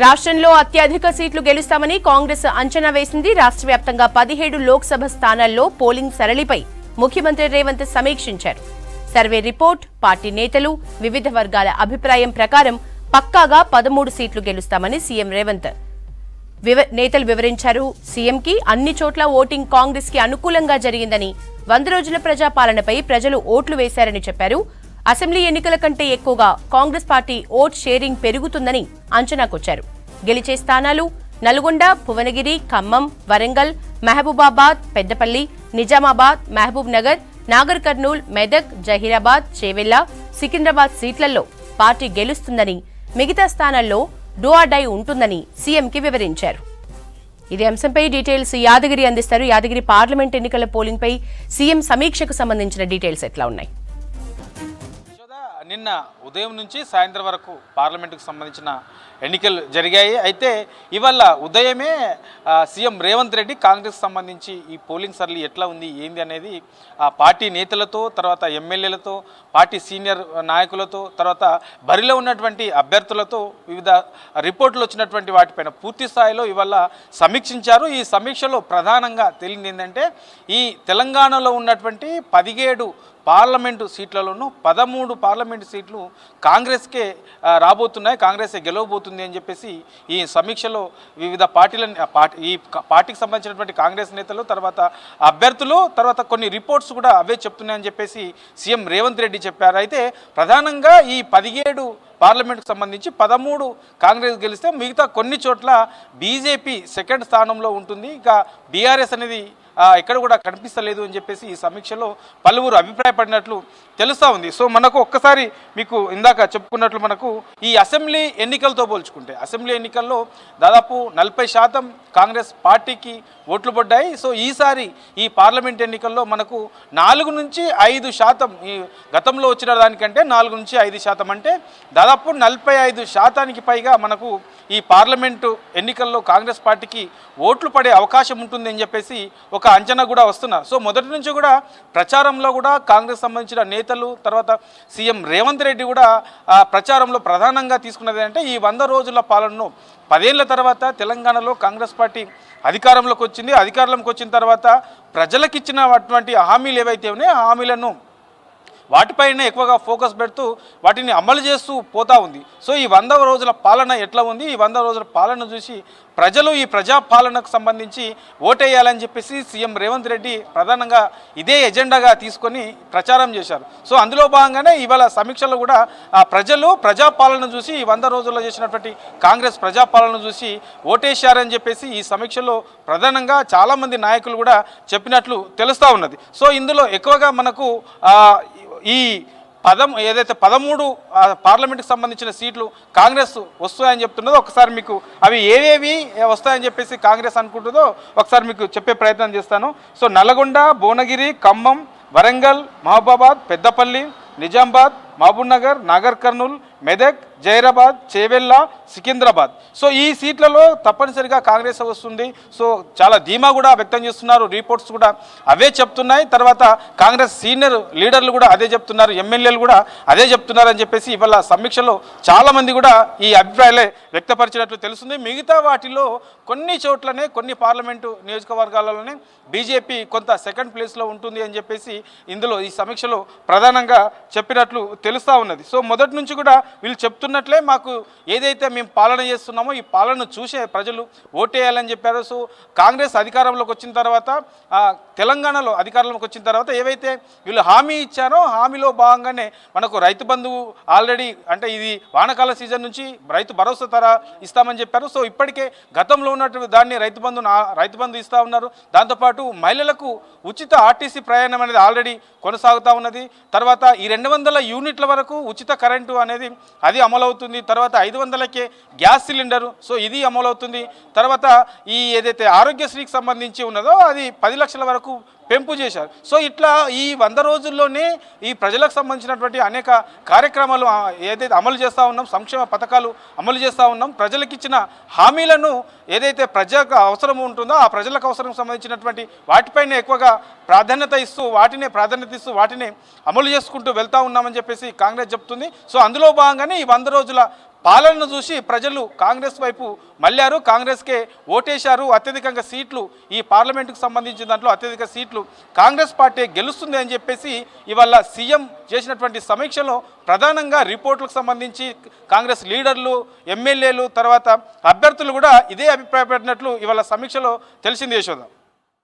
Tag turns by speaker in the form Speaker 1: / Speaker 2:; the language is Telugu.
Speaker 1: రాష్ట్రంలో అత్యధిక సీట్లు గెలుస్తామని కాంగ్రెస్ అంచనా వేసింది. రాష్ట్ర వ్యాప్తంగా 17 లోక్సభ స్థానాల్లో పోలింగ్ సరళిపై ముఖ్యమంత్రి రేవంత్ సమీక్షించారు. సర్వే రిపోర్ట్, పార్టీ నేతలు, వివిధ వర్గాల అభిప్రాయం ప్రకారం పక్కాగా 13 సీట్లు గెలుస్తామని సీఎం రేవంత్ నేతలు వివరించారు. సీఎంకి అన్ని చోట్ల ఓటింగ్ కాంగ్రెస్ కి అనుకూలంగా జరిగిందని, 100 రోజుల ప్రజాపాలనపై ప్రజలు ఓట్లు వేశారని చెప్పారు. అసెంబ్లీ ఎన్నికల కంటే ఎక్కువగా కాంగ్రెస్ పార్టీ ఓట్ షేరింగ్ పెరుగుతుందని అంచనాకొచ్చారు. గెలిచే స్థానాలు నల్గొండ, భువనగిరి, ఖమ్మం, వరంగల్, మహబూబాబాద్, పెద్దపల్లి, నిజామాబాద్, మహబూబ్ నగర్, నాగర్ కర్నూల్, మెదక్, జహీరాబాద్, చేవెళ్ల, సికింద్రాబాద్ సీట్లలో పార్టీ గెలుస్తుందని, మిగతా స్థానాల్లో డూ ఆర్ డై ఉంటుందని సీఎంకి వివరించారు. ఇదే అంశంపై డీటెయిల్స్ యాదగిరి అందిస్తారు. యాదగిరి, పార్లమెంట్ ఎన్నికల పోలింగ్ పై సీఎం సమీక్షకు సంబంధించిన డీటెయిల్స్ ఎట్లా ఉన్నాయి?
Speaker 2: నిన్న ఉదయం నుంచి సాయంత్రం వరకు పార్లమెంటుకు సంబంధించిన ఎన్నికలు జరిగాయి. అయితే ఇవాళ ఉదయమే సీఎం రేవంత్ రెడ్డి కాంగ్రెస్ సంబంధించి ఈ పోలింగ్ సరళి ఎట్లా ఉంది ఏంది అనేది ఆ పార్టీ నేతలతో, తర్వాత ఎమ్మెల్యేలతో, పార్టీ సీనియర్ నాయకులతో, తర్వాత బరిలో ఉన్నటువంటి అభ్యర్థులతో వివిధ రిపోర్టులు వచ్చినటువంటి వాటిపైన పూర్తి స్థాయిలో ఇవాళ సమీక్షించారు. ఈ సమీక్షలో ప్రధానంగా తేలింది ఏంటంటే ఈ తెలంగాణలో ఉన్నటువంటి 17 పార్లమెంటు సీట్లలోనూ 13 పార్లమెంటు సీట్లు కాంగ్రెస్కే రాబోతున్నాయి, కాంగ్రెసే గెలవబోతుంది అని చెప్పేసి ఈ సమీక్షలో వివిధ ఈ పార్టీకి సంబంధించినటువంటి కాంగ్రెస్ నేతలు, తర్వాత అభ్యర్థులు, తర్వాత కొన్ని రిపోర్ట్స్ కూడా అవే చెప్తున్నాయని చెప్పేసి సీఎం రేవంత్ రెడ్డి చెప్పారు. అయితే ప్రధానంగా ఈ 17 పార్లమెంటుకు సంబంధించి 13 కాంగ్రెస్ గెలిస్తే మిగతా కొన్ని చోట్ల బీజేపీ సెకండ్ స్థానంలో ఉంటుంది. ఇక బీఆర్ఎస్ అనేది ఎక్కడ కూడా కనిపిస్తలేదు అని చెప్పేసి ఈ సమీక్షలో పలువురు అభిప్రాయపడినట్లు తెలుస్తూ ఉంది. సో మనకు ఒక్కసారి మీకు ఇందాక చెప్పుకున్నట్లు మనకు ఈ అసెంబ్లీ ఎన్నికలతో పోల్చుకుంటే అసెంబ్లీ ఎన్నికల్లో దాదాపు 40% కాంగ్రెస్ పార్టీకి ఓట్లు పడ్డాయి. సో ఈసారి ఈ పార్లమెంట్ ఎన్నికల్లో మనకు 4 నుంచి 5% ఈ గతంలో వచ్చిన దానికంటే 4 నుంచి 5% అంటే దాదాపు 45% పైగా మనకు ఈ పార్లమెంటు ఎన్నికల్లో కాంగ్రెస్ పార్టీకి ఓట్లు పడే అవకాశం ఉంటుందని చెప్పేసి ఒక అంచనా కూడా వస్తున్నారు. సో మొదటి నుంచి కూడా ప్రచారంలో కూడా కాంగ్రెస్ సంబంధించిన నేతలు, తర్వాత సీఎం రేవంత్ రెడ్డి కూడా ప్రచారంలో ప్రధానంగా తీసుకున్నది అంటే ఈ 100 రోజుల పాలనను 10 ఏళ్ల తర్వాత తెలంగాణలో కాంగ్రెస్ పార్టీ అధికారంలోకి వచ్చింది. అధికారంలోకి వచ్చిన తర్వాత ప్రజలకు ఇచ్చినటువంటి హామీలు ఏవైతే ఉన్నాయో ఆ హామీలను వాటిపైనే ఎక్కువగా ఫోకస్ పెడుతూ వాటిని అమలు చేస్తూ పోతా ఉంది. సో ఈ 100 రోజుల పాలన ఎట్లా ఉంది, ఈ 100 రోజుల పాలన చూసి ప్రజలు ఈ ప్రజాపాలనకు సంబంధించి ఓటేయాలని చెప్పేసి సీఎం రేవంత్ రెడ్డి ప్రధానంగా ఇదే ఎజెండాగా తీసుకొని ప్రచారం చేశారు. సో అందులో భాగంగానే ఇవాళ సమీక్షలో కూడా ప్రజలు ప్రజాపాలన చూసి ఈ 100 రోజుల్లో చేసినటువంటి కాంగ్రెస్ ప్రజాపాలన చూసి ఓటేశారని చెప్పేసి ఈ సమీక్షలో ప్రధానంగా చాలామంది నాయకులు కూడా చెప్పినట్లు తెలుస్తూ ఉన్నది. సో ఇందులో ఎక్కువగా మనకు ఈ ఏదైతే 13 పార్లమెంట్కి సంబంధించిన సీట్లు కాంగ్రెస్ వస్తాయని చెప్తున్నదో ఒకసారి మీకు అవి ఏవేవి వస్తాయని చెప్పేసి కాంగ్రెస్ అనుకుంటుందో ఒకసారి మీకు చెప్పే ప్రయత్నం చేస్తాను. సో నల్గొండ, భువనగిరి, ఖమ్మం, వరంగల్, మహబూబాబాద్, పెద్దపల్లి, నిజామాబాద్, మహబూబ్ నగర్, నాగర్ కర్నూల్, మెదక్, జహీరాబాద్, చేవెళ్ల, సికింద్రాబాద్. సో ఈ సీట్లలో తప్పనిసరిగా కాంగ్రెస్ వస్తుంది. సో చాలా ధీమా కూడా వ్యక్తం చేస్తున్నారు, రిపోర్ట్స్ కూడా అవే చెప్తున్నాయి. తర్వాత కాంగ్రెస్ సీనియర్ లీడర్లు కూడా అదే చెప్తున్నారు, ఎమ్మెల్యేలు కూడా అదే చెప్తున్నారు అని చెప్పేసి ఇవాళ సమీక్షలో చాలామంది కూడా ఈ అభిప్రాయాలే వ్యక్తపరిచినట్లు తెలుస్తుంది. మిగతా వాటిలో కొన్ని చోట్లనే, కొన్ని పార్లమెంటు నియోజకవర్గాలలోనే బీజేపీ కొంత సెకండ్ ప్లేస్లో ఉంటుంది అని చెప్పేసి ఇందులో ఈ సమీక్షలో ప్రధానంగా చెప్పినట్లు తెలుస్తూ ఉన్నది. సో మొదటి నుంచి కూడా వీళ్ళు చెప్తున్నట్లే మాకు ఏదైతే మేము పాలన చేస్తున్నామో ఈ పాలన చూసే ప్రజలు ఓటేయాలని చెప్పారు. సో కాంగ్రెస్ అధికారంలోకి వచ్చిన తర్వాత, తెలంగాణలో అధికారంలోకి వచ్చిన తర్వాత ఏవైతే వీళ్ళు హామీ ఇచ్చారో హామీలో భాగంగానే మనకు రైతు బంధు ఆల్రెడీ అంటే ఇది వానాకాల సీజన్ నుంచి రైతు భరోసా ఇస్తామని చెప్పారు. సో ఇప్పటికే గతంలో ఉన్నటువంటి దాన్ని రైతు బంధు ఇస్తూ ఉన్నారు. దాంతోపాటు మహిళలకు ఉచిత ఆర్టీసీ ప్రయాణం అనేది ఆల్రెడీ కొనసాగుతూ ఉన్నది. తర్వాత ఈ 200 యూనిట్ల వరకు ఉచిత కరెంటు అనేది అది అమలవుతుంది. తర్వాత 500కే గ్యాస్ సిలిండరు, సో ఇది అమలవుతుంది. తర్వాత ఈ ఏదైతే ఆరోగ్యశ్రీకి సంబంధించి ఉన్నదో అది 10 లక్షల వరకు పెంపు చేశారు. సో ఇట్లా ఈ 100 రోజుల్లోనే ఈ ప్రజలకు సంబంధించినటువంటి అనేక కార్యక్రమాలు ఏదైతే అమలు చేస్తూ ఉన్నాం, సంక్షేమ పథకాలు అమలు చేస్తూ ఉన్నాం, ప్రజలకు ఇచ్చిన హామీలను ఏదైతే ప్రజలకు అవసరం ఉంటుందో ఆ ప్రజలకు అవసరం సంబంధించినటువంటి వాటిపైనే ఎక్కువగా ప్రాధాన్యత ఇస్తూ వాటిని అమలు చేసుకుంటూ వెళ్తూ ఉన్నామని చెప్పేసి కాంగ్రెస్ చెప్తుంది. సో అందులో భాగంగానే ఈ 100 రోజుల పాలనను చూసి ప్రజలు కాంగ్రెస్ వైపు మళ్ళారు, కాంగ్రెస్కే ఓటేశారు. అత్యధికంగా సీట్లు ఈ పార్లమెంటుకు సంబంధించిన దాంట్లో అత్యధిక సీట్లు కాంగ్రెస్ పార్టీ గెలుస్తుంది అని చెప్పేసి ఇవాళ సీఎం చేసినటువంటి సమీక్షలో ప్రధానంగా రిపోర్టులకు సంబంధించి కాంగ్రెస్ లీడర్లు, ఎమ్మెల్యేలు, తర్వాత అభ్యర్థులు కూడా ఇదే అభిప్రాయపడినట్లు ఇవాళ సమీక్షలో తెలిసింది యశోద.